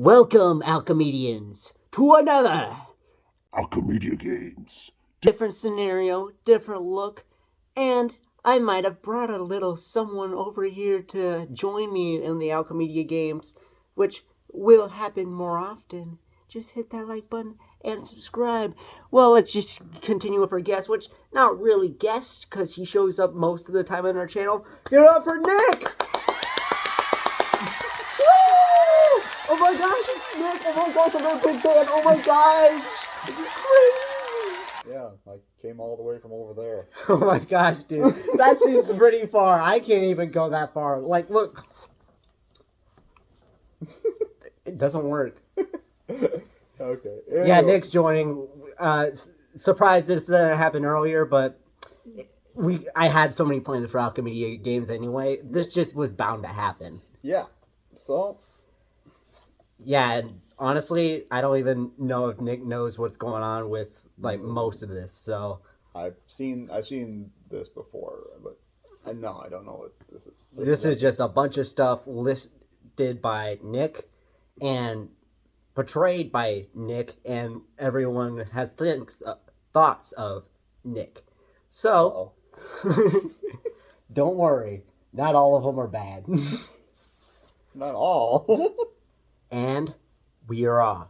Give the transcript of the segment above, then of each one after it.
Welcome, Alchemedians, to another Alchemedia games. different scenario, different look, and I might have brought a little someone over here to join me in the Alchemedia games, which will happen more often. Just hit that like button and subscribe. Well, let's just continue with our guest, which not really guest, because he shows up most of the time on our channel. Give it up for Nick! Oh my gosh, it's Nick! Oh my gosh, I'm a big fan! Oh my gosh! This is crazy! Yeah, I came all the way from over there. Oh my gosh, dude. That seems pretty far. I can't even go that far. Like, look. It doesn't work. Okay. Yeah, Nick's joining. Surprised this didn't happen earlier, but I had so many plans for Alchemedia games anyway. This just was bound to happen. Yeah. So. Yeah, and honestly, I don't even know if Nick knows what's going on with like most of this. So I've seen this before, but no, I don't know what this is. This is just a bunch of stuff listed by Nick and portrayed by Nick, and everyone has thoughts of Nick. So, don't worry, not all of them are bad. Not all. And we are off.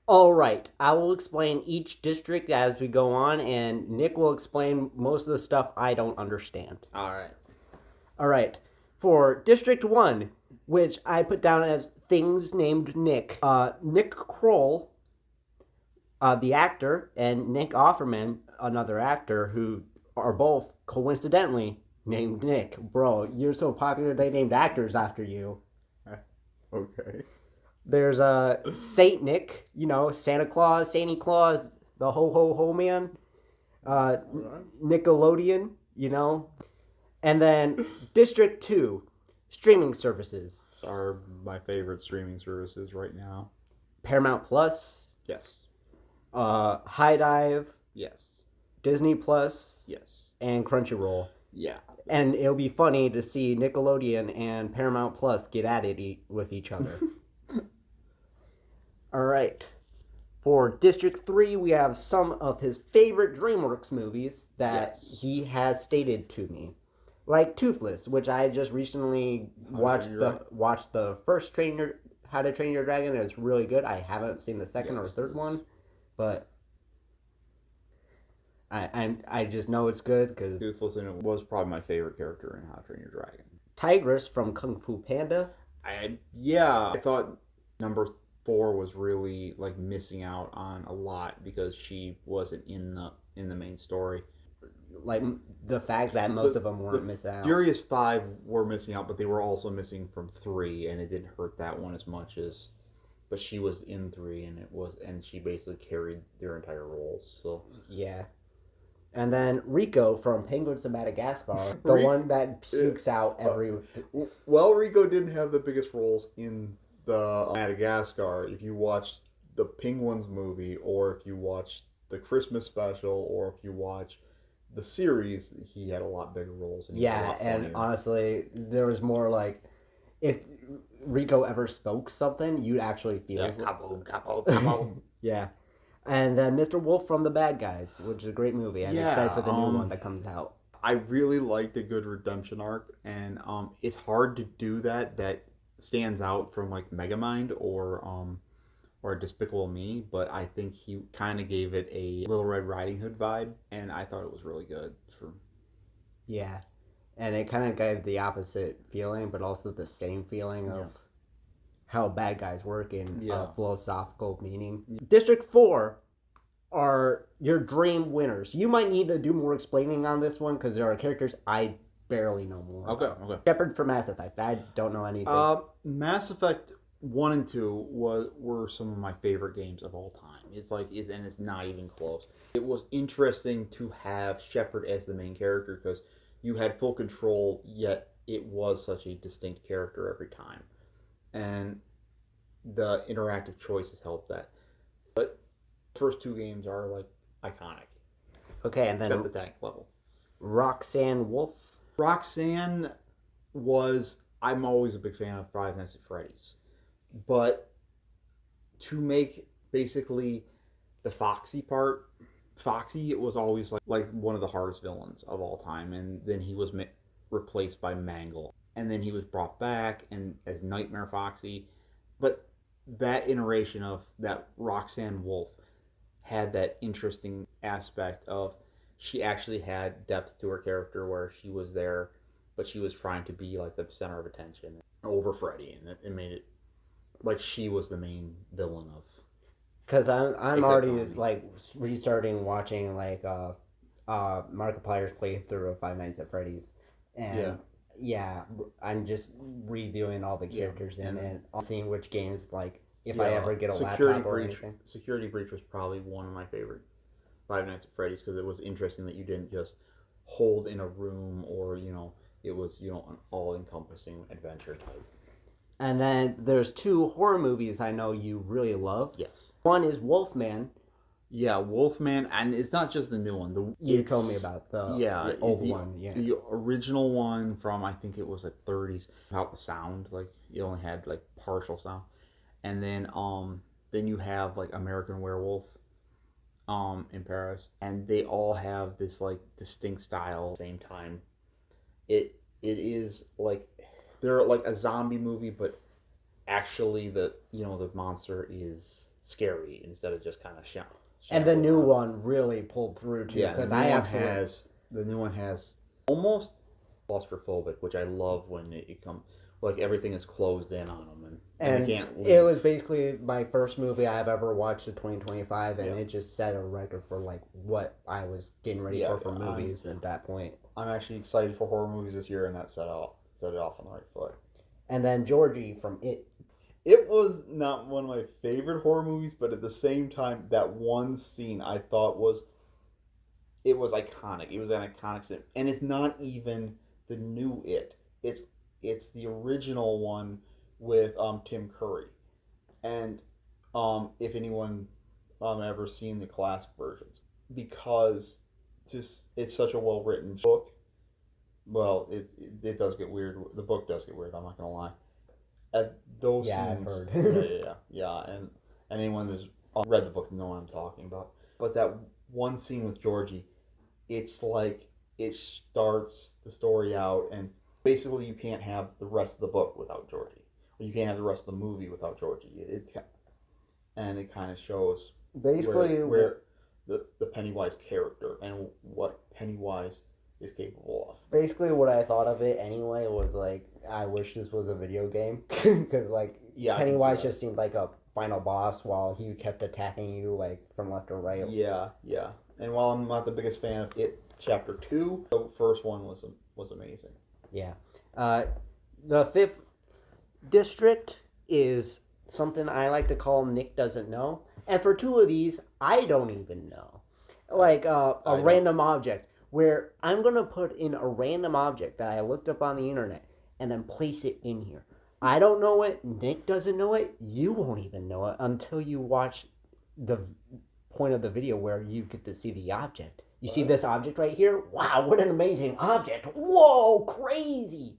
Alright, I will explain each district as we go on, and Nick will explain most of the stuff I don't understand. Alright, for District 1, which I put down as things named Nick, Nick Kroll, the actor, and Nick Offerman, another actor, who are both coincidentally named Nick. Bro, you're so popular they named actors after you. Okay. There's Saint Nick, Santa Claus, the ho man, Nickelodeon, and then District 2, streaming services. Are my favorite streaming services right now. Paramount Plus. Yes. High Dive. Yes. Disney Plus. Yes. And Crunchyroll. Yeah. And it'll be funny to see Nickelodeon and Paramount Plus get at it with each other. Alright. For District 3, we have some of his favorite DreamWorks movies that he has stated to me. Like Toothless, which I just recently watched the first How to Train Your Dragon. It's really good. I haven't seen the second or third one, but I just know it's good because Toothless was probably my favorite character in How to Train Your Dragon. Tigress from Kung Fu Panda. I thought number 4 was really like missing out on a lot because she wasn't in the main story. Like the fact that most of them weren't missing out. Furious 5 were missing out, but they were also missing from 3, and it didn't hurt that one as much as. But she was in 3, and she basically carried their entire roles. So yeah. And then Rico from Penguins of Madagascar, the one that pukes out every. Well, Rico didn't have the biggest roles in the Madagascar. If you watched the Penguins movie, or if you watched the Christmas special, or if you watch the series, he had a lot bigger roles. And and honestly, there was more like, if Rico ever spoke something, you'd actually feel it. Capo. Yeah. And then Mr. Wolf from The Bad Guys, which is a great movie. I'm excited for the new one that comes out. I really liked a good redemption arc, and it's hard to do that stands out from like Megamind or Despicable Me, but I think he kind of gave it a Little Red Riding Hood vibe, and I thought it was really good. Yeah, and it kind of gave the opposite feeling, but also the same feeling of how bad guys work in philosophical meaning. District 4 are your dream winners. You might need to do more explaining on this one because there are characters I barely know more. Okay. Shepard for Mass Effect. I don't know anything. Mass Effect 1 and 2 were some of my favorite games of all time. And it's not even close. It was interesting to have Shepard as the main character because you had full control, yet it was such a distinct character every time. And the interactive choices helped that. But the first 2 games are like iconic. Okay, and then at the tank level. Roxanne Wolf. Roxanne I'm always a big fan of Five Nights at Freddy's. But to make basically the Foxy part. Foxy was always like one of the hardest villains of all time, and then he was replaced by Mangle, and then he was brought back and as Nightmare Foxy. But that iteration of that Roxanne Wolf had that interesting aspect of she actually had depth to her character where she was there, but she was trying to be like the center of attention over Freddy, and it made it like she was the main villain of. Because I'm already like restarting watching like Markiplier's playthrough of Five Nights at Freddy's, and yeah, I'm just reviewing all the characters and seeing which games like if I ever get a laptop or anything. Security Breach was probably one of my favorite Five Nights at Freddy's because it was interesting that you didn't just hold in a room or it was an all-encompassing adventure type. And then there's two horror movies I know you really love. Yes. One is Wolfman. Yeah, Wolfman, and it's not just the new one. You told me about the old one. Yeah. The original one from I think it was the 30s. Without the sound, like it only had like partial sound. And then you have like American Werewolf in Paris, and they all have this like distinct style at the same time. It is like they're like a zombie movie, but actually the monster is scary instead of just kind of and the new one really pulled through too. Yeah, the new one has almost claustrophobic, which I love when it comes like everything is closed in on them and they can't leave. It was basically my first movie I've ever watched of 2025, and it just set a record for like what I was getting ready for movies at that point. I'm actually excited for horror movies this year, and that set it off on the right foot. And then Georgie from It. It was not one of my favorite horror movies, but at the same time, that one scene I thought was iconic. It was an iconic scene, and it's not even the new It. It's the original one with Tim Curry, and if anyone ever seen the classic versions, because it's such a well written book. Well, it does get weird. The book does get weird. I'm not gonna lie. At those scenes, I've heard. yeah, and anyone who's read the book know what I'm talking about. But that one scene with Georgie, it's like it starts the story out, and basically you can't have the rest of the book without Georgie, or you can't have the rest of the movie without Georgie. And it kind of shows basically where the Pennywise character and what Pennywise is capable of. Basically, what I thought of it anyway was like, I wish this was a video game because like Pennywise just seemed like a final boss while he kept attacking you like from left or right. Yeah. And while I'm not the biggest fan of It Chapter 2, the first one was amazing. Yeah. The fifth district is something I like to call Nick Doesn't Know, and for two of these, I don't even know. Like a random object. Where I'm going to put in a random object that I looked up on the internet and then place it in here. I don't know it. Nick doesn't know it. You won't even know it until you watch the point of the video where you get to see the object. You see this object right here? Wow, what an amazing object. Whoa, crazy.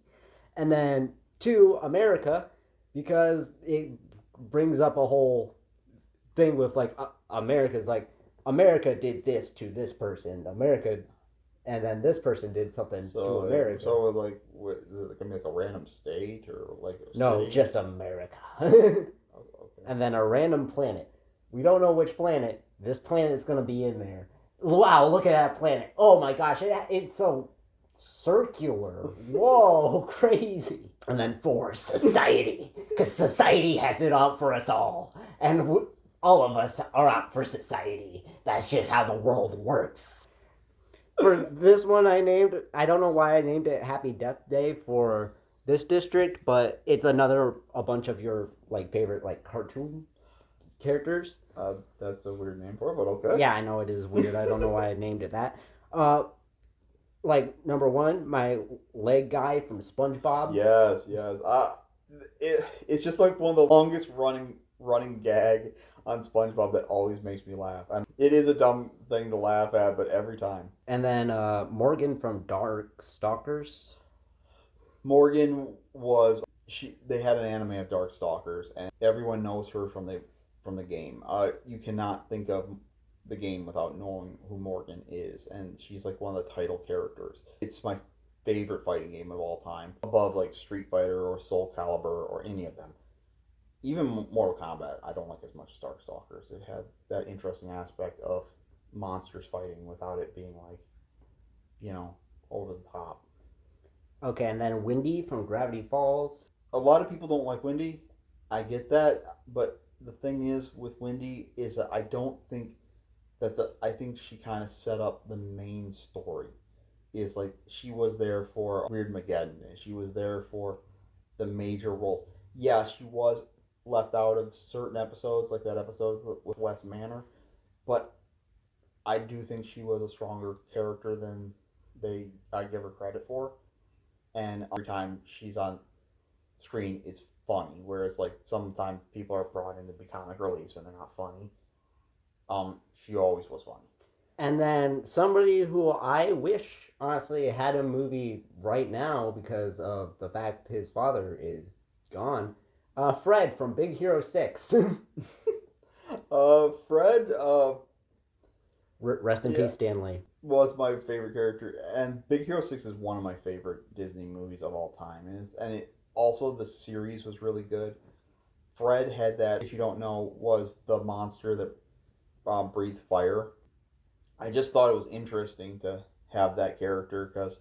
And then two, America, because it brings up a whole thing with like America's like, America did this to this person. America... And then this person did something to America. So, like, is it going to be like a random state or like a No, city? just America. Okay. And then a random planet. We don't know which planet. This planet is going to be in there. Wow, look at that planet. Oh my gosh, it's so circular. Whoa, crazy. And then four, society. Because society has it out for us all. And all of us are out for society. That's just how the world works. For this one I don't know why I named it Happy Death Day for this district, but it's a bunch of your like favorite like cartoon characters. That's a weird name for it, but okay. Yeah, I know it is weird. I don't know why I named it that. Like number one, my leg guy from SpongeBob. Yes. It's just like one of the longest running gag on SpongeBob that always makes me laugh. And it is a dumb thing to laugh at, but every time. And then Morgan from Dark Stalkers. Morgan was they had an anime of Dark Stalkers, and everyone knows her from from the game. You cannot think of the game without knowing who Morgan is, and she's like one of the title characters. It's my favorite fighting game of all time, above like Street Fighter or Soul Calibur or any of them. Even Mortal Kombat, I don't like as much as Darkstalkers. It had that interesting aspect of monsters fighting without it being like, over the top. Okay, and then Windy from Gravity Falls. A lot of people don't like Wendy. I get that, but the thing is with Wendy is that I don't think I think she kind of set up the main story. Is like she was there for Weird Mageddon, and she was there for the major roles. Yeah, she was left out of certain episodes, like that episode with Wes Manor, but I do think she was a stronger character than I give her credit for. And every time she's on screen, it's funny. Whereas like sometimes people are brought in to be comic reliefs and they're not funny. She always was funny. And then somebody who I wish honestly had a movie right now because of the fact his father is gone. Fred from Big Hero 6. Fred. Rest in peace, Stanley. Was my favorite character, and Big Hero 6 is one of my favorite Disney movies of all time. And it also, the series was really good. Fred had that, if you don't know, was the monster that breathed fire. I just thought it was interesting to have that character because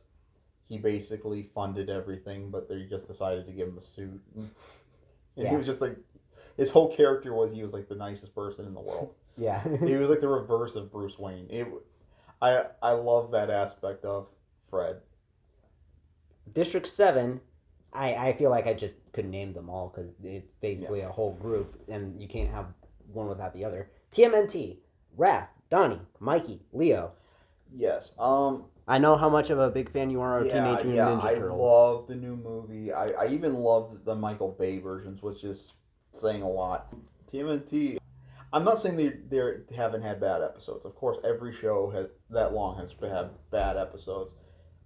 he basically funded everything, but they just decided to give him a suit. And he was just like, his whole character was he was like the nicest person in the world. Yeah. He was like the reverse of Bruce Wayne. I love that aspect of Fred. District 7, I feel like I just couldn't name them all because it's basically a whole group and you can't have one without the other. TMNT, Raph, Donnie, Mikey, Leo. Yes. I know how much of a big fan you are of Teenage Mutant Ninja Turtles. I love the new movie. I even love the Michael Bay versions, which is saying a lot. TMNT, I'm not saying they haven't had bad episodes. Of course, every show that long has had bad episodes.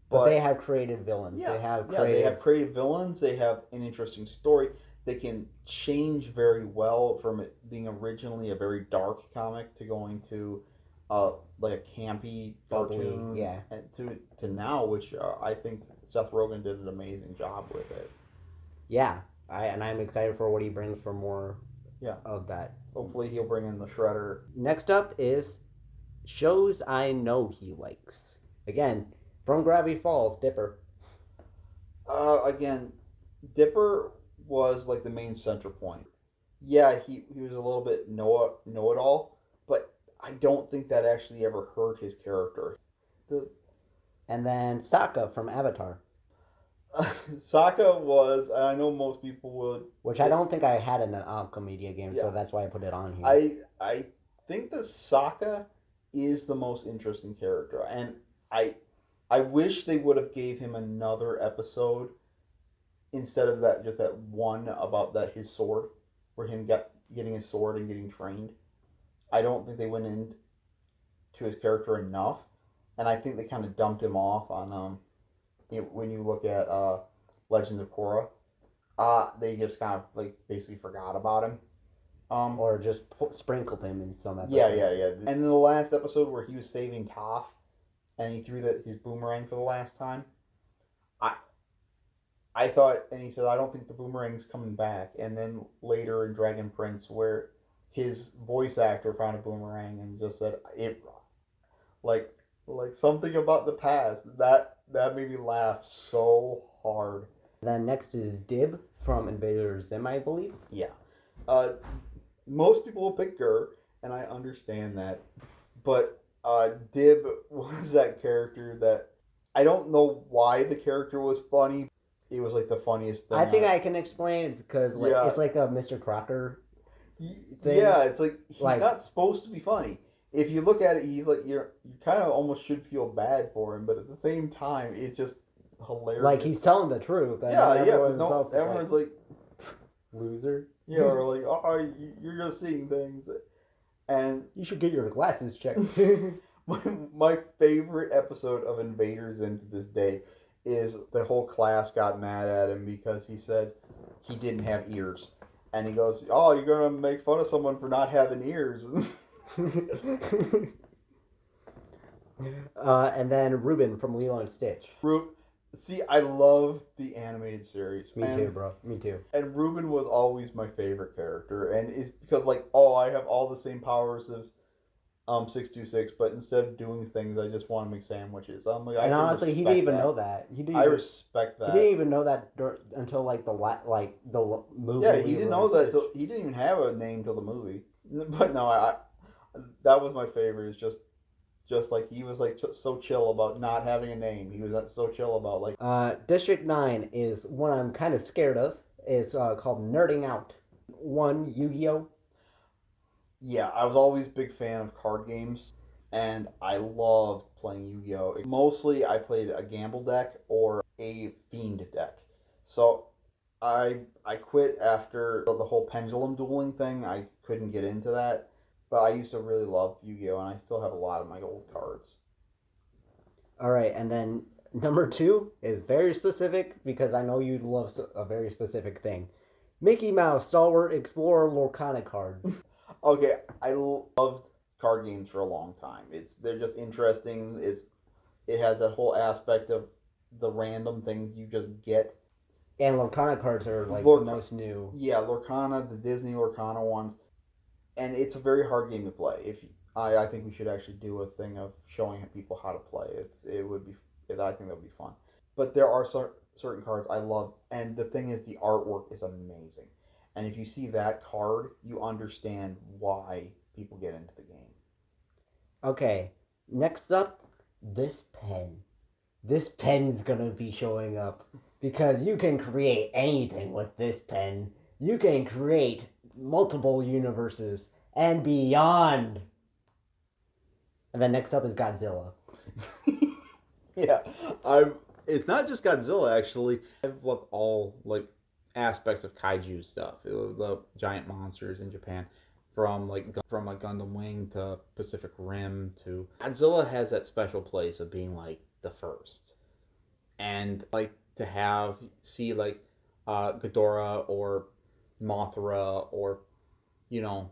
But they have creative villains. Yeah, they have creative villains. They have an interesting story. They can change very well from it being originally a very dark comic to going to like a campy cartoon, and to now, which I think Seth Rogen did an amazing job with it. Yeah, I'm excited for what he brings for more of that. Hopefully he'll bring in the Shredder. Next up is shows I know he likes. Again, from Gravity Falls, Dipper. Again, Dipper was like the main center point. Yeah, he was a little bit know-it-all, but I don't think that actually ever hurt his character. And then Sokka from Avatar. Sokka was, and I know most people would... Which I don't think I had in an Alchemedia game, so that's why I put it on here. I think that Sokka is the most interesting character, and I wish they would have gave him another episode instead of that one about his sword, where him getting his sword and getting trained. I don't think they went into his character enough, and I think they kind of dumped him off on when you look at Legends of Korra. They just kind of like basically forgot about him. Or just sprinkled him in some episodes. Yeah. And in the last episode where he was saving Toph, and he threw his boomerang for the last time, I thought, and he said, I don't think the boomerang's coming back. And then later in Dragon Prince, where his voice actor found a boomerang and just said, it, like something about the past, that made me laugh so hard. Then next is Dib from Invader Zim, I believe. Yeah. Most people will pick Gur, and I understand that. But Dib was that character that I don't know why the character was funny. It was like the funniest thing. I think I can explain. It's because it's like a Mr. Crocker thing. Yeah, it's like he's not supposed to be funny. If you look at it, he's like you kind of almost should feel bad for him, but at the same time, it's just hilarious. Like he's telling the truth. Everyone's like loser. Yeah, or like, oh, you're just seeing things, and you should get your glasses checked. my favorite episode of Invader Zim to this day is the whole class got mad at him because he said he didn't have ears. And he goes, "Oh, you're gonna make fun of someone for not having ears." And then Ruben from Lilo and Stitch. See, I love the animated series. Me too, bro. Me too. And Ruben was always my favorite character, and it's because like, oh, I have all the same powers as 626, but instead of doing things, I just want to make sandwiches. I'm like, and honestly, he didn't even know that. I respect that. He didn't even know that until like the movie. Yeah, he didn't know that. He didn't even have a name till the movie. But no, I that was my favorite. It's just like he was like so chill about not having a name. He was so chill about like. District 9 is one I'm kind of scared of. It's called Nerding Out. One, Yu-Gi-Oh. Yeah, I was always a big fan of card games, and I loved playing Yu-Gi-Oh. Mostly, I played a gamble deck or a fiend deck. So I quit after the whole pendulum dueling thing. I couldn't get into that, but I used to really love Yu-Gi-Oh, and I still have a lot of my old cards. All right, and then number 2 is very specific because I know you love a very specific thing. Mickey Mouse Stalwart Explorer Lorcana card. Okay, I loved card games for a long time. They're just interesting. It has that whole aspect of the random things you just get. And Lorcana cards are like the most new. Yeah, Lorcana, the Disney Lorcana ones, and it's a very hard game to play. I think we should actually do a thing of showing people how to play. It would be I think that would be fun. But there are certain cards I love, and the thing is, the artwork is amazing. And if you see that card, you understand why people get into the game. Okay, next up, this pen. This pen's gonna be showing up because you can create anything with this pen. You can create multiple universes and beyond. And then next up is Godzilla. Yeah, It's not just Godzilla actually. I've loved all like aspects of kaiju stuff. The giant monsters in Japan, from Gundam Wing to Pacific Rim to Godzilla has that special place of being like the first, and like to see like Ghidorah or Mothra or you know.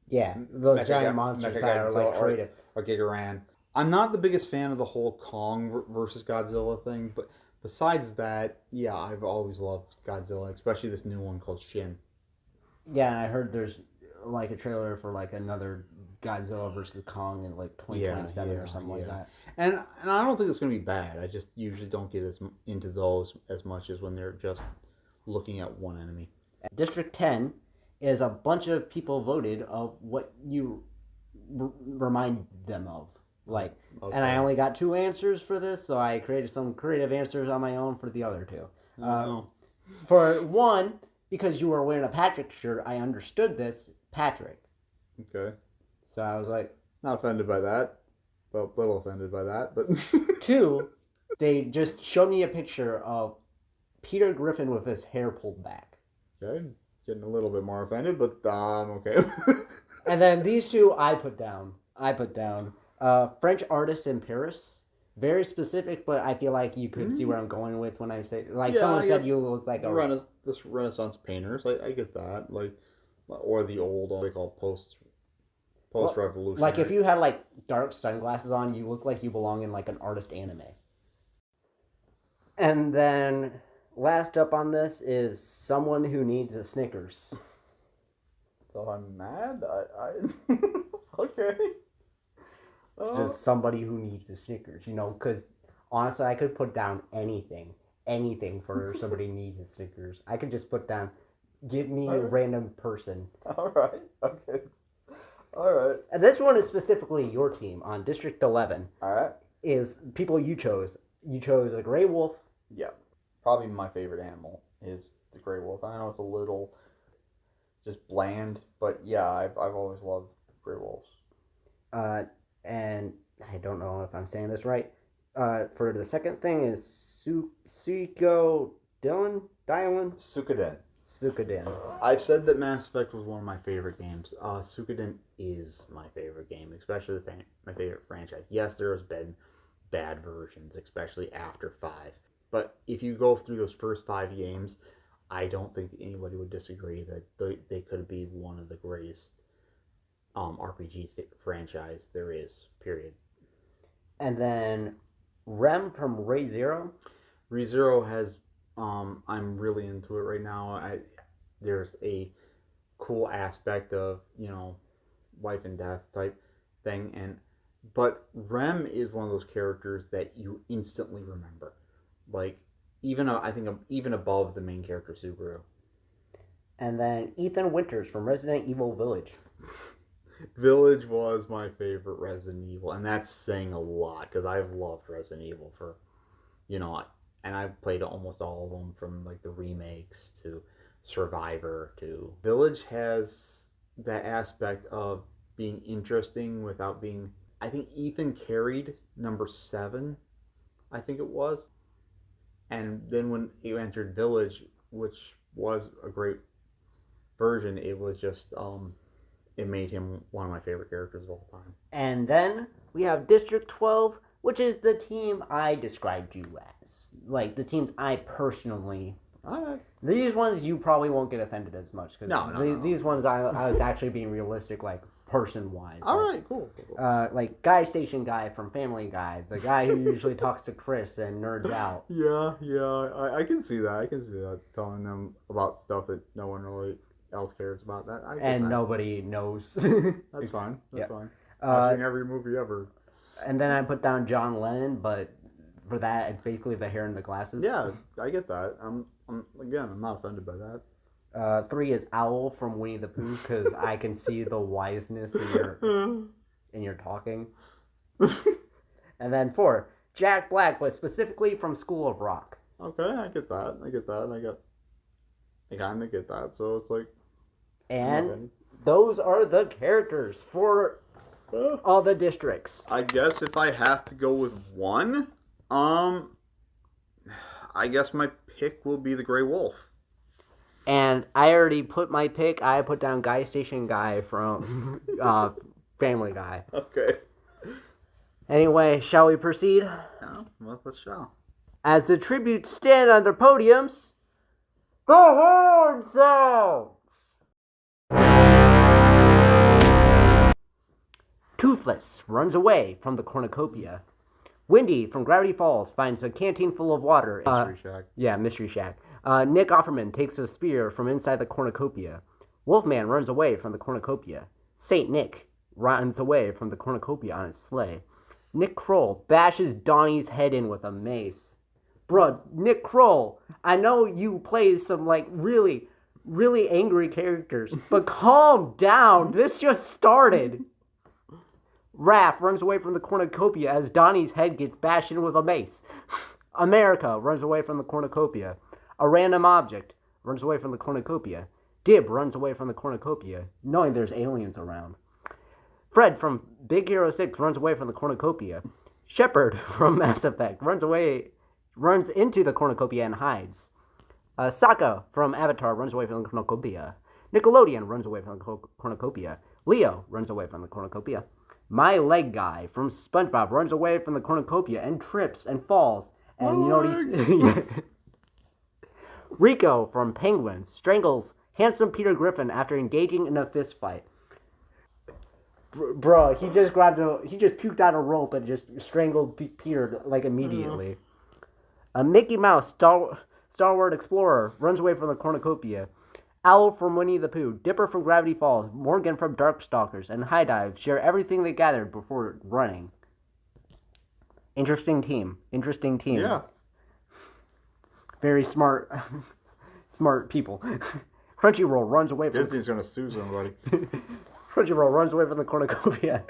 Yeah, those giant monsters that are like creative. Or Gigaran. I'm not the biggest fan of the whole Kong versus Godzilla thing, but besides that, yeah, I've always loved Godzilla, especially this new one called Shin. Yeah, and I heard there's like a trailer for like another Godzilla versus Kong in like 2027 or something like that. And I don't think it's going to be bad. I just usually don't get into those as much as when they're just looking at one enemy. District 10 is a bunch of people voted of what you remind them of. Like, okay. And I only got 2 answers for this, so I created some creative answers on my own for the other 2. For one, because you were wearing a Patrick shirt, I understood this, Patrick. Okay. So I was like... Not offended by that. Well, a little offended by that, but... 2, they just showed me a picture of Peter Griffin with his hair pulled back. Okay. Getting a little bit more offended, but I'm okay. And then these 2 I put down. French artist in Paris. Very specific, but I feel like you could see where I'm going with when I say... Like, someone said you look like this Renaissance painters. I get that. Like, or the old, they call post-revolution. Like, if you had, like, dark sunglasses on, you look like you belong in, like, an artist anime. And then... Last up on this is someone who needs a Snickers. So I'm mad? Okay. Just somebody who needs a Snickers, because honestly, I could put down anything for somebody who needs a Snickers. I could just put down, give me a random person. All right. Okay. All right. And this one is specifically your team on District 11. All right. Is people you chose. You chose a gray wolf. Yeah. Probably my favorite animal is the gray wolf. I know it's a little just bland, but yeah, I've always loved gray wolves. And I don't know if I'm saying this right. For the second thing is Suikoden. Suikoden. I've said that Mass Effect was one of my favorite games. Suikoden is my favorite game, especially my favorite franchise. Yes, there has been bad versions, especially after 5. But if you go through those first 5 games, I don't think anybody would disagree that they could be one of the greatest RPG franchise there is, period. And then Rem from Ray Zero. ReZero has, I'm really into it right now. There's a cool aspect of, life and death type thing, but Rem is one of those characters that you instantly remember, like I think even above the main character Subaru. And then Ethan Winters from Resident Evil Village. Village was my favorite Resident Evil, and that's saying a lot because I've loved Resident Evil for, and I've played almost all of them from like the remakes to Survivor to Village has that aspect of being interesting without being. I think Ethan carried number 7, I think it was, and then when he entered Village, which was a great version, it was just it made him one of my favorite characters of all time. And then we have District 12, which is the team I described you as. Like, the teams I personally... Alright. These ones you probably won't get offended as much. Cause No. These ones I was actually being realistic, like, person-wise. Alright, cool. Like, Guy Station Guy from Family Guy. The guy who usually talks to Chris and nerds out. Yeah. I can see that. I can see that. Telling them about stuff that no one really else cares about. That Nobody knows. That's fine. That's fine. Watching every movie ever. And then I put down John Lennon, but for that, it's basically the hair and the glasses. Yeah, I get that. I'm not offended by that. 3 is Owl from Winnie the Pooh, because I can see the wiseness in your talking. And then 4, Jack Black, but specifically from School of Rock. Okay, I get that. I kind of get that. So it's like. And those are the characters for all the districts. I guess if I have to go with one, I guess my pick will be the Grey Wolf. And I already put my pick. I put down Guy Station Guy from Family Guy. Okay. Anyway, shall we proceed? Yeah, well, let's show. As the tributes stand on their podiums, the horn sounds! Toothless runs away from the cornucopia. Windy from Gravity Falls finds a canteen full of water. Mystery Shack. Yeah, Mystery Shack. Nick Offerman takes a spear from inside the cornucopia. Wolfman runs away from the cornucopia. Saint Nick runs away from the cornucopia on his sleigh. Nick Kroll bashes Donnie's head in with a mace. Bruh, Nick Kroll, I know you play some, like, really, really angry characters, but calm down. This just started. Raph runs away from the cornucopia as Donnie's head gets bashed in with a mace. America runs away from the cornucopia. A random object runs away from the cornucopia. Dib runs away from the cornucopia, knowing there's aliens around. Fred from Big Hero 6 runs away from the cornucopia. Shepard from Mass Effect runs into the cornucopia and hides. Sokka from Avatar runs away from the cornucopia. Nickelodeon runs away from the cornucopia. Leo runs away from the cornucopia. My Leg Guy from SpongeBob runs away from the cornucopia and trips and falls. And you know what he's... Rico from Penguins strangles handsome Peter Griffin after engaging in a fist fight. Bro, he just puked out a rope and just strangled Peter like immediately. A Mickey Mouse Star-Wars Explorer runs away from the cornucopia. Owl from Winnie the Pooh, Dipper from Gravity Falls, Morgan from Darkstalkers, and High Dive share everything they gathered before running. Interesting team. Yeah. Very smart people. Crunchyroll runs away from... Disney's gonna sue somebody. Crunchyroll runs away from the cornucopia.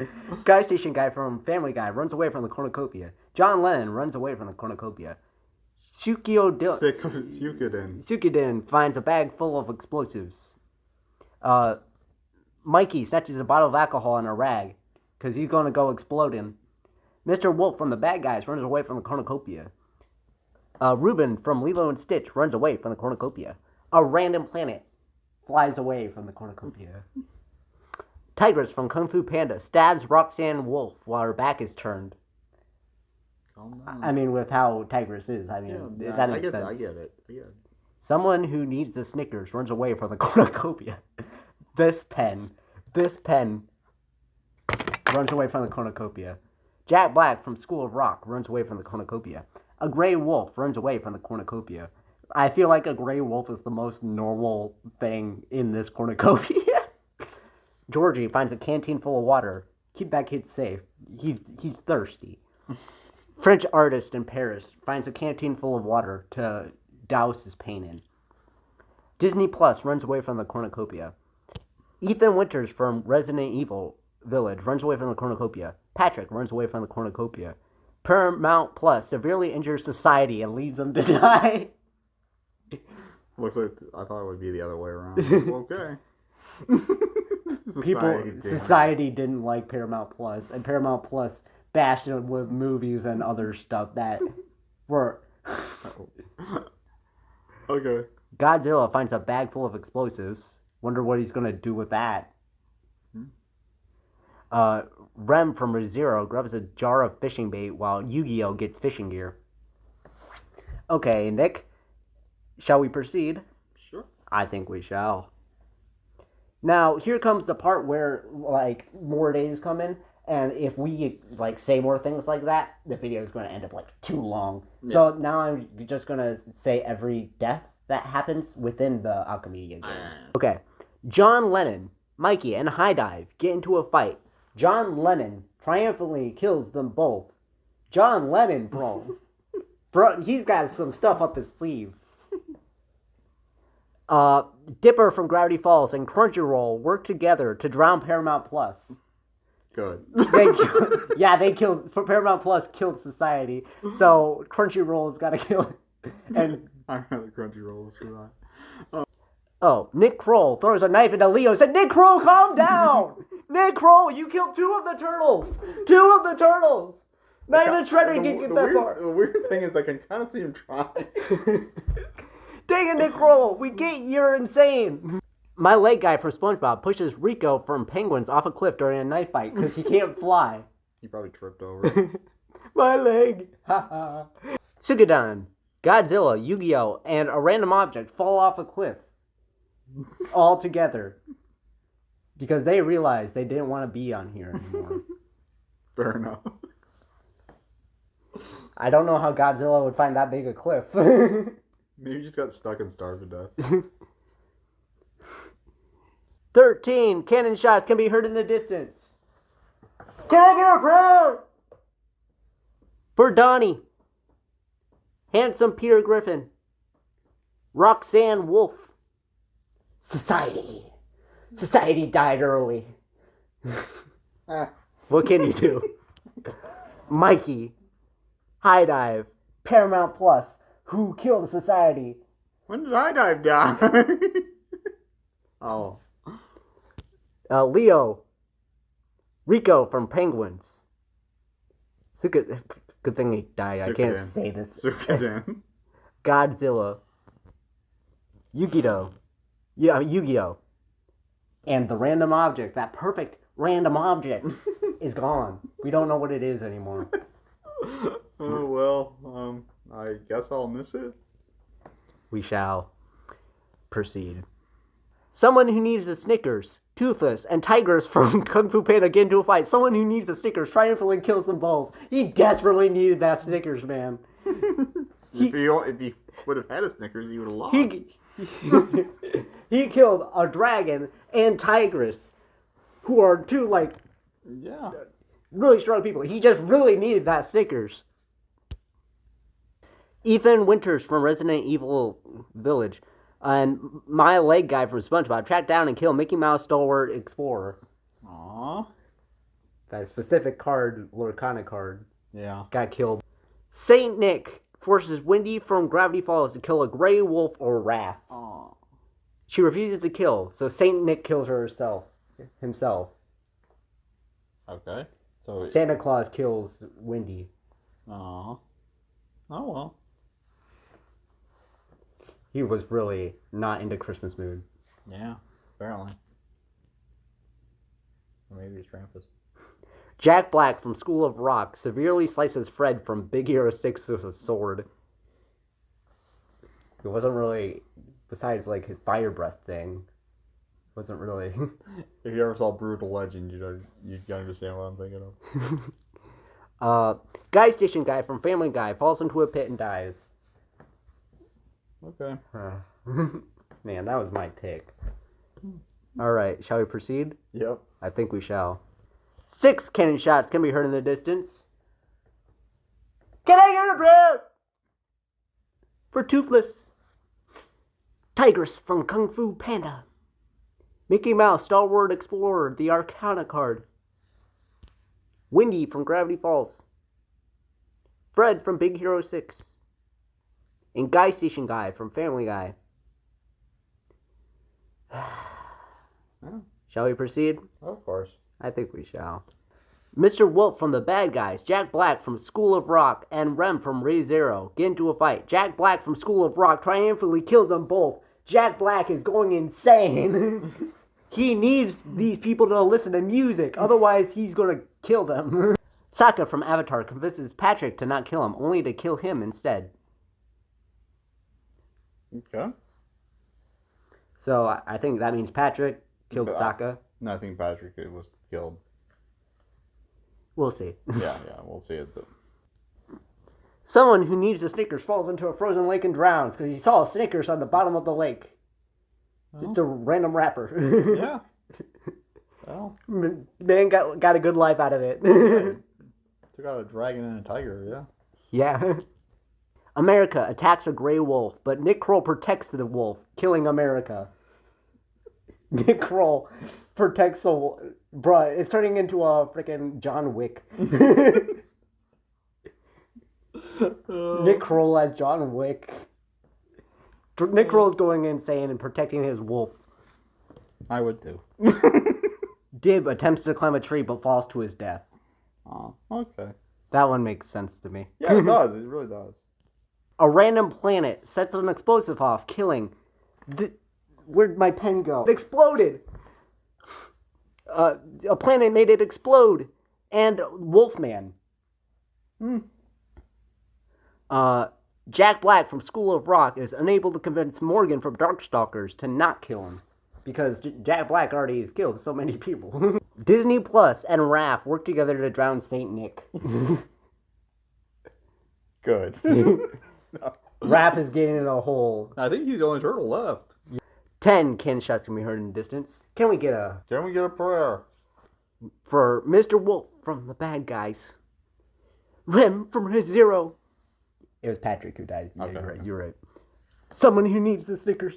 Guy Station Guy from Family Guy runs away from the cornucopia. John Lennon runs away from the cornucopia. Sukiden finds a bag full of explosives. Mikey snatches a bottle of alcohol and a rag, because he's going to go exploding. Mr. Wolf from the Bad Guys runs away from the cornucopia. Ruben from Lilo and Stitch runs away from the cornucopia. A random planet flies away from the cornucopia. Tigress from Kung Fu Panda stabs Roxanne Wolf while her back is turned. I mean, with how Tigress is, that makes sense. I get it. Someone who needs a Snickers runs away from the cornucopia. This pen runs away from the cornucopia. Jack Black from School of Rock runs away from the cornucopia. A gray wolf runs away from the cornucopia. I feel like a gray wolf is the most normal thing in this cornucopia. Georgie finds a canteen full of water. Keep that kid safe. He's thirsty. French artist in Paris finds a canteen full of water to douse his pain in. Disney Plus runs away from the cornucopia. Ethan Winters from Resident Evil Village runs away from the cornucopia. Patrick runs away from the cornucopia. Paramount Plus severely injures society and leaves them to die. Looks like I thought it would be the other way around. Okay. Society didn't like Paramount Plus, and Paramount Plus bashed it with movies and other stuff that were. Okay. Godzilla finds a bag full of explosives. Wonder what he's gonna do with that. Rem from ReZero grabs a jar of fishing bait while Yu-Gi-Oh gets fishing gear. Okay, Nick, shall we proceed? Sure. I think we shall. Now, here comes the part where, like, more days come in, and if we, like, say more things like that, the video is going to end up, like, too long. Yeah. So now I'm just going to say every death that happens within the Alchemedia games. Okay. John Lennon, Mikey, and High Dive get into a fight. John Lennon triumphantly kills them both. John Lennon, bro. Bro, he's got some stuff up his sleeve. Dipper from Gravity Falls and Crunchyroll work together to drown Paramount Plus. Good. They killed. Paramount Plus killed society, so Crunchyroll's got to kill it. And I remember Crunchyroll for that. Nick Kroll throws a knife into Leo and said, "Nick Kroll, calm down! Nick Kroll, you killed two of the turtles! Not even trying to get that far." The weird thing is I can kind of see him try. Dang it, Nick Kroll! We get you're insane! My leg guy from SpongeBob pushes Rico from Penguins off a cliff during a knife fight because he can't fly. He probably tripped over. My leg! Suikoden, Godzilla, Yu-Gi-Oh, and a random object fall off a cliff. All together. Because they realized they didn't want to be on here anymore. Fair enough. I don't know how Godzilla would find that big a cliff. Maybe he just got stuck and starved to death. 13 cannon shots can be heard in the distance. Can I get a prayer? For Donnie. Handsome Peter Griffin. Roxanne Wolf. Society. Society died early. What can you do? Mikey. High Dive. Paramount Plus. Who killed society? When did High Dive die? Oh. Leo. Rico from Penguins. Good thing he died. I can't say this. Godzilla. Yu-Gi-Oh. Yu-Gi-Oh. And the random object, that perfect random object, is gone. We don't know what it is anymore. Oh, well, I guess I'll miss it. We shall proceed. Someone who needs a Snickers, Toothless, and Tigress from Kung Fu Panda get into a fight. Someone who needs a Snickers triumphantly kills them both. He desperately needed that Snickers, man. If he would have had a Snickers, he would have lost. He killed a dragon and Tigress, who are two, really strong people. He just really needed that Snickers. Ethan Winters from Resident Evil Village and my leg guy from SpongeBob track down and kill Mickey Mouse Stalwart Explorer. Aww. That specific card, Lorcana card, got killed. Saint Nick forces Wendy from Gravity Falls to kill a gray wolf or Wrath. Aww. She refuses to kill, so Saint Nick kills her himself. Okay. So Santa Claus kills Wendy. Aww. Oh well. He was really not into Christmas mood. Yeah, apparently. Or maybe it's Krampus. Jack Black from School of Rock severely slices Fred from Big Hero 6 with a sword. It wasn't really, besides like his fire breath thing, wasn't really. If you ever saw Brutal Legend, you'd understand what I'm thinking of. Guy station guy from Family Guy falls into a pit and dies. Okay. Man, that was my pick. All right, shall we proceed? Yep. I think we shall. 6 cannon shots can be heard in the distance. Can I get a breath? For Toothless. Tigress from Kung Fu Panda. Mickey Mouse, Stalwart Explorer, the Arcana card. Windy from Gravity Falls. Fred from Big Hero 6. And Guy Station Guy from Family Guy. Shall we proceed? Of course. I think we shall. Mr. Wolf from The Bad Guys, Jack Black from School of Rock, and Rem from Re:Zero get into a fight. Jack Black from School of Rock triumphantly kills them both. Jack Black is going insane. He needs these people to listen to music, otherwise he's going to kill them. Sokka from Avatar convinces Patrick to not kill him, only to kill him instead. Okay. So I think that means Patrick killed Sokka. No, I think Patrick was killed. We'll see. Yeah, we'll see it. Someone who needs a Snickers falls into a frozen lake and drowns because he saw a Snickers on the bottom of the lake. Oh. Just a random rapper. Yeah. Well. Man got a good life out of it. Took out a dragon and a tiger, yeah. Yeah. America attacks a gray wolf, but Nick Kroll protects the wolf, killing America. Nick Kroll protects the wolf. Bruh, it's turning into a freaking John Wick. Nick Kroll as John Wick. Nick Kroll's going insane and protecting his wolf. I would too. Dib attempts to climb a tree but falls to his death. Oh, okay. That one makes sense to me. Yeah, it does. It really does. A random planet sets an explosive off, killing... Where'd my pen go? It exploded! A planet made it explode. And Wolfman. Jack Black from School of Rock is unable to convince Morgan from Darkstalkers to not kill him. Because Jack Black already has killed so many people. Disney Plus and Raph work together to drown Saint Nick. Good. Raph is getting in a hole. I think he's the only turtle left. 10 cannon shots can be heard in the distance. Can we get a prayer? For Mr. Wolf from The Bad Guys. Rem from Re:Zero. It was Patrick who died. Yeah, Okay. You're right. Someone who needs the Snickers.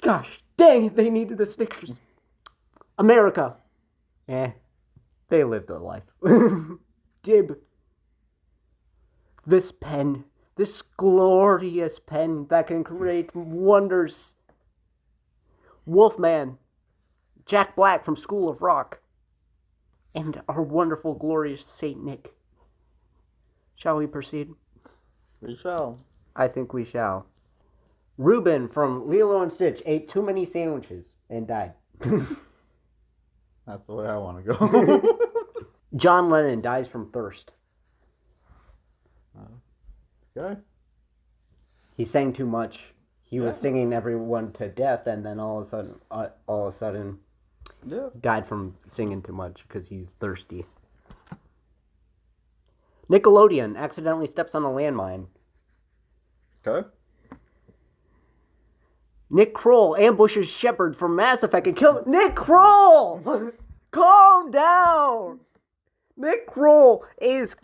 Gosh, dang it, they needed the Snickers. America. They lived a life. Dib. This pen. This glorious pen that can create wonders. Wolfman. Jack Black from School of Rock. And our wonderful, glorious Saint Nick. Shall we proceed? We shall. I think we shall. Reuben from Lilo and Stitch ate too many sandwiches and died. That's the way I want to go. John Lennon dies from thirst. Okay. He sang too much. He was singing everyone to death, and then all of a sudden, died from singing too much because he's thirsty. Nickelodeon accidentally steps on a landmine. Okay. Nick Kroll ambushes Shepard from Mass Effect and kills Nick Kroll. Calm down. Nick Kroll is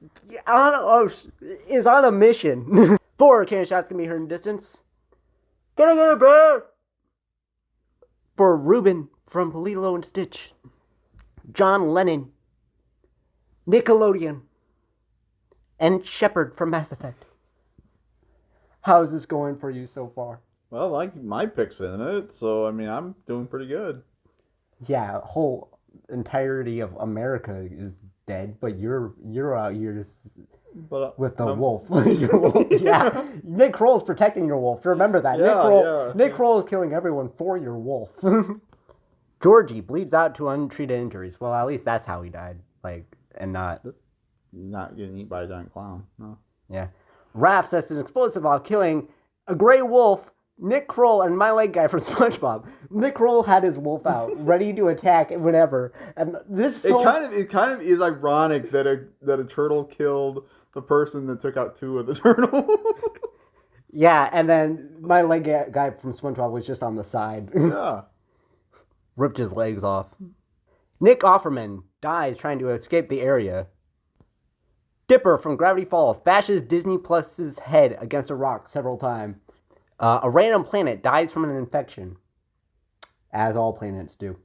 on a mission. 4 cannon shots can be heard in distance. Can I get a bear? For Reuben from Lilo and Stitch. John Lennon. Nickelodeon. And Shepard from Mass Effect. How's this going for you so far? Well, like my pick's in it, so I mean I'm doing pretty good. Yeah, whole entirety of America is dead, but you're out here just with the wolf. Yeah, Nick Kroll's protecting your wolf. Remember that. Nick Kroll is killing everyone for your wolf. Georgie bleeds out to untreated injuries. Well, at least that's how he died. And not getting eaten by a giant clown. No. Yeah. Raph sets an explosive off, killing a gray wolf Nick Kroll and my leg guy from SpongeBob. Nick Kroll had his wolf out, ready to attack whenever. And this it kind of is ironic that a turtle killed the person that took out two of the turtles. Yeah, and then my leg guy from SpongeBob was just on the side. Yeah. Ripped his legs off. Nick Offerman dies trying to escape the area. Dipper from Gravity Falls bashes Disney Plus's head against a rock several times. A random planet dies from an infection, as all planets do.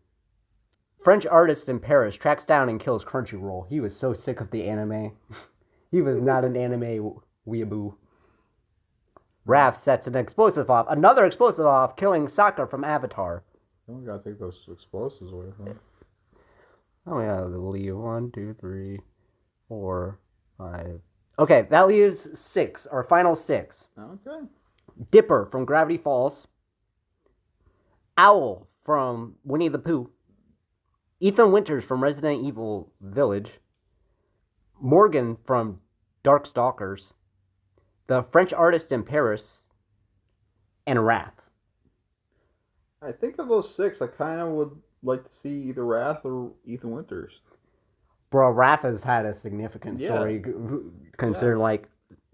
French artist in Paris tracks down and kills Crunchyroll. He was so sick of the anime. He was not an anime weeaboo. Raph sets an explosive off, another explosive off, killing Sokka from Avatar. We gotta take those explosives away from him. Oh yeah, leave 1, 2, 3, 4, 5. Okay, that leaves 6, our final 6. Okay. Dipper from Gravity Falls. Owl from Winnie the Pooh. Ethan Winters from Resident Evil Village. Morgan from Darkstalkers. The French artist in Paris. And Raph. I think of those 6, I kind of would like to see either Wrath or Ethan Winters. Bro, Raph has had a significant story, considering, like,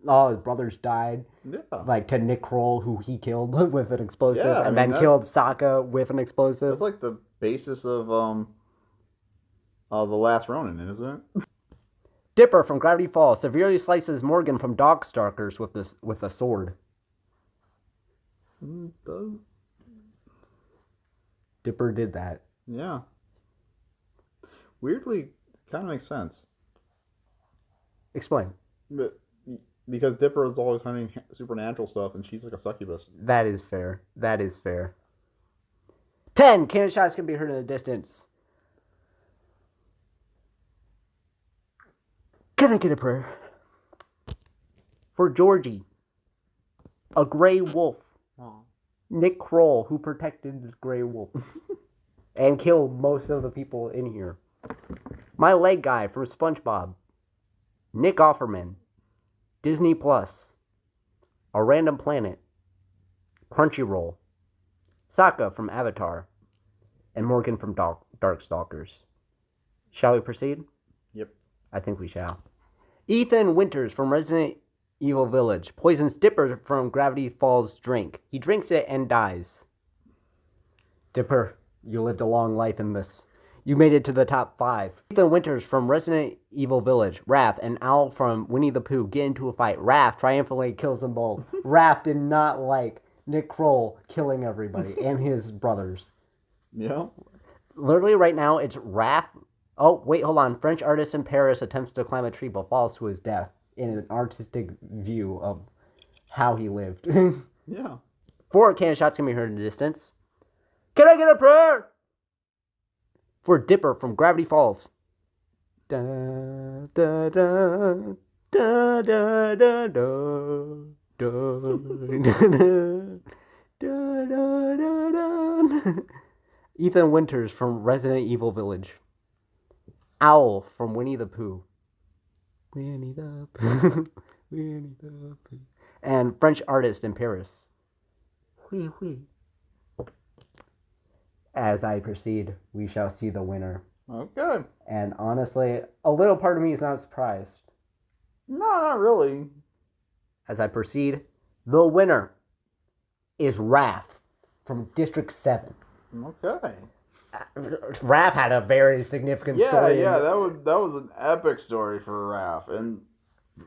all his brothers died. Yeah. Like, to Nick Kroll, who he killed with an explosive, and then killed Sokka with an explosive. That's like the basis of The Last Ronin, isn't it? Dipper from Gravity Falls severely slices Morgan from Darkstalkers with a sword. Dipper did that. Yeah. Weirdly, kind of makes sense. Explain. Because Dipper is always hunting supernatural stuff, and she's like a succubus. That is fair. That is fair. 10 cannon shots can be heard in the distance. Can I get a prayer? For Georgie, a gray wolf. Aww. Nick Kroll, who protected this gray wolf. And killed most of the people in here. My leg guy from SpongeBob. Nick Offerman. Disney Plus. A Random Planet. Crunchyroll. Sokka from Avatar. And Morgan from Darkstalkers. Shall we proceed? Yep. I think we shall. Ethan Winters from Resident Evil Village poisons Dipper from Gravity Falls drink. He drinks it and dies. Dipper, you lived a long life in this. You made it to the top 5. Ethan Winters from Resident Evil Village. Raph and Owl from Winnie the Pooh get into a fight. Raph triumphantly kills them both. Raph did not like Nick Kroll killing everybody and his brothers. Yeah. Literally right now it's Raph. Oh, wait, hold on. French artist in Paris attempts to climb a tree but falls to his death in an artistic view of how he lived. Yeah. 4 cannon shots can be heard in the distance. Can I get a prayer? For Dipper from Gravity Falls. Da, da, da, da, da, da, da, da. Ethan Winters from Resident Evil Village. Owl from Winnie the Pooh. Winnie the Pooh. Winnie the Pooh. And French artist in Paris. Oui, oui. As I proceed, we shall see the winner. Okay. And honestly, a little part of me is not surprised. No, not really. As I proceed, the winner is Raph from District 7. Okay. Raph had a very significant story. Yeah, that was an epic story for Raph. And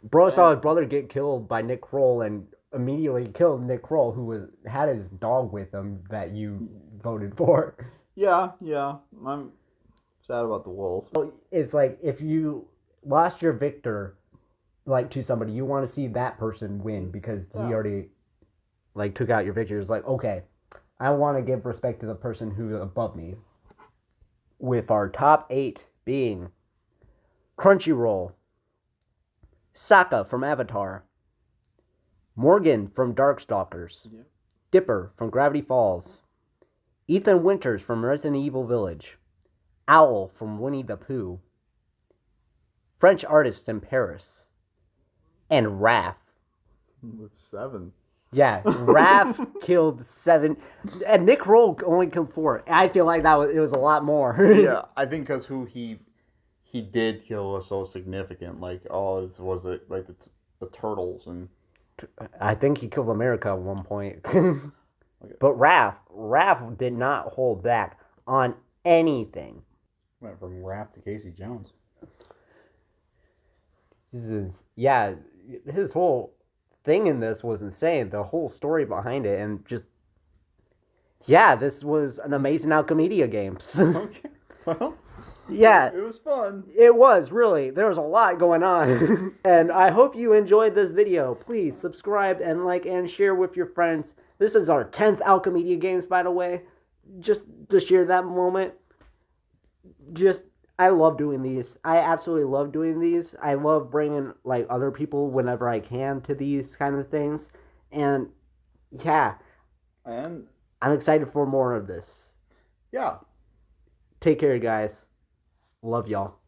Bro saw his brother get killed by Nick Kroll and immediately killed Nick Kroll, who had his dog with him that you voted for. Yeah. I'm sad about the wolf. It's like if you lost your victor, like, to somebody, you want to see that person win because he already, like, took out your victor. It's like, okay, I want to give respect to the person who's above me. With our top 8 being Crunchyroll, Sokka from Avatar, Morgan from Darkstalkers, Dipper from Gravity Falls, Ethan Winters from Resident Evil Village, Owl from Winnie the Pooh, French artist in Paris, and Raph. With 7. Yeah, Raph killed 7, and Nick Kroll only killed 4. I feel like it was a lot more. Yeah, I think because who he did kill was so significant. Like, was it like the turtles and. I think he killed America at one point. But Raph did not hold back on anything. Went from Raph to Casey Jones. Yeah, his whole thing in this was insane. The whole story behind it, and just this was an amazing Alchemedia games. Okay, well, yeah, it was fun. It was really. There was a lot going on, and I hope you enjoyed this video. Please subscribe and like and share with your friends. This is our 10th Alchemedia games, by the way. Just to share that moment. I love doing these. I absolutely love doing these. I love bringing like other people whenever I can to these kind of things. And yeah, and I'm excited for more of this. Yeah. Take care, guys. Love y'all.